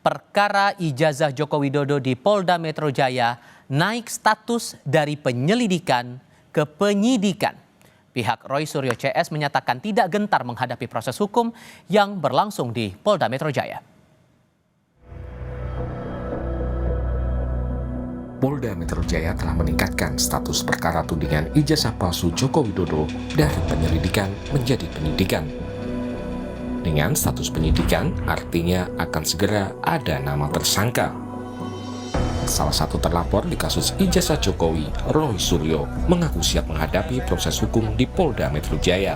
Perkara ijazah Joko Widodo di Polda Metro Jaya naik status dari penyelidikan ke penyidikan. Pihak Roy Suryo CS menyatakan tidak gentar menghadapi proses hukum yang berlangsung di Polda Metro Jaya. Polda Metro Jaya telah meningkatkan status perkara tudingan ijazah palsu Joko Widodo dari penyelidikan menjadi penyidikan. Dengan status penyidikan, artinya akan segera ada nama tersangka. Salah satu terlapor di kasus ijazah Jokowi, Roy Suryo, mengaku siap menghadapi proses hukum di Polda Metro Jaya.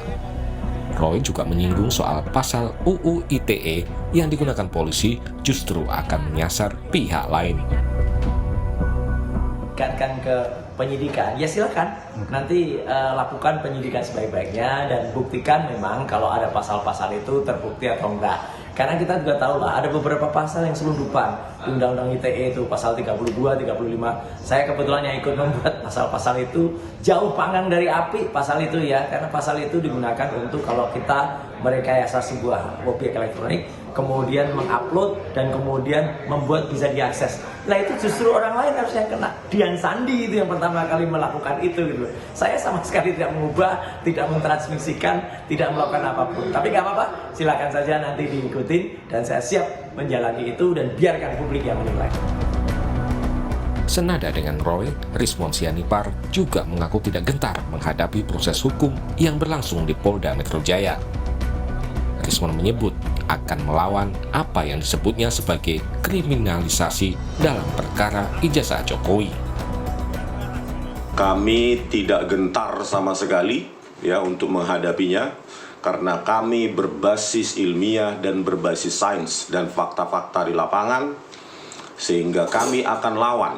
Roy juga menyinggung soal pasal UU ITE yang digunakan polisi justru akan menyasar pihak lain. Kan ke penyidikan, ya silakan nanti lakukan penyidikan sebaik-baiknya dan buktikan memang kalau ada pasal-pasal itu terbukti atau enggak. Karena kita juga tahu lah ada beberapa pasal yang selundupan di Undang-Undang ITE itu pasal 32, 35. Saya kebetulan yang ikut membuat pasal-pasal itu jauh panggang dari api pasal itu ya, karena pasal itu digunakan untuk kalau kita merekayasa sebuah objek elektronik, kemudian mengupload dan kemudian membuat bisa diakses. Nah itu justru orang lain harus yang kena. Dian Sandi itu yang pertama kali melakukan itu gitu. Saya sama sekali tidak mengubah, tidak mentransmisikan, tidak melakukan apapun. Tapi nggak apa-apa, silakan saja nanti diikutin dan saya siap menjalani itu dan biarkan publik yang menilai. Senada dengan Roy, Rismon Sianipar juga mengaku tidak gentar menghadapi proses hukum yang berlangsung di Polda Metro Jaya. Rismon menyebut akan melawan apa yang disebutnya sebagai kriminalisasi dalam perkara ijazah Jokowi. Kami tidak gentar sama sekali ya untuk menghadapinya karena kami berbasis ilmiah dan berbasis sains dan fakta-fakta di lapangan, sehingga kami akan lawan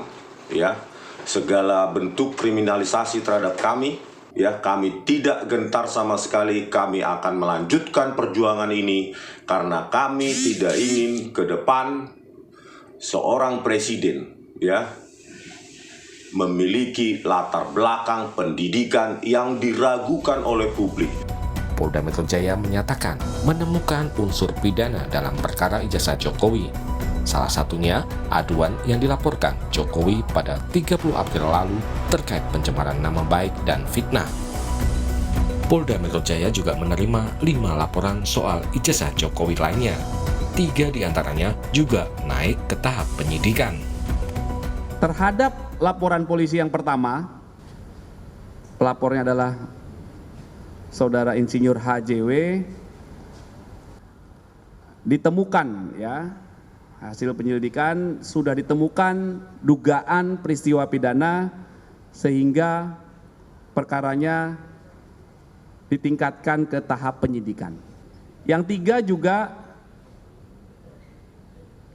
ya segala bentuk kriminalisasi terhadap kami. Ya, kami tidak gentar sama sekali, kami akan melanjutkan perjuangan ini karena kami tidak ingin ke depan seorang presiden ya memiliki latar belakang pendidikan yang diragukan oleh publik. Polda Metro Jaya menyatakan menemukan unsur pidana dalam perkara ijazah Jokowi. Salah satunya aduan yang dilaporkan Jokowi pada 30 April lalu terkait pencemaran nama baik dan fitnah. Polda Metro Jaya juga menerima 5 laporan soal ijazah Jokowi lainnya. 3 diantaranya juga naik ke tahap penyidikan. Terhadap laporan polisi yang pertama, pelapornya adalah Saudara Insinyur HJW, ditemukan ya, hasil penyelidikan sudah ditemukan dugaan peristiwa pidana sehingga perkaranya ditingkatkan ke tahap penyidikan. Yang 3 juga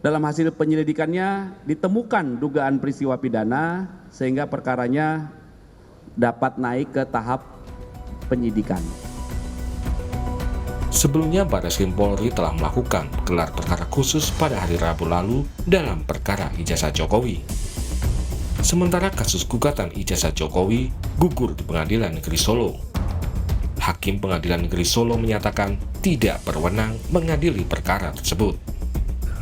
dalam hasil penyelidikannya ditemukan dugaan peristiwa pidana sehingga perkaranya dapat naik ke tahap penyidikan. Sebelumnya, Barreskrim Polri telah melakukan gelar perkara khusus pada hari Rabu lalu dalam perkara ijazah Jokowi. Sementara kasus gugatan ijazah Jokowi gugur di Pengadilan Negeri Solo. Hakim Pengadilan Negeri Solo menyatakan tidak berwenang mengadili perkara tersebut.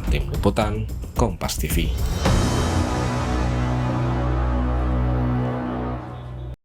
Tim Liputan, Kompas TV.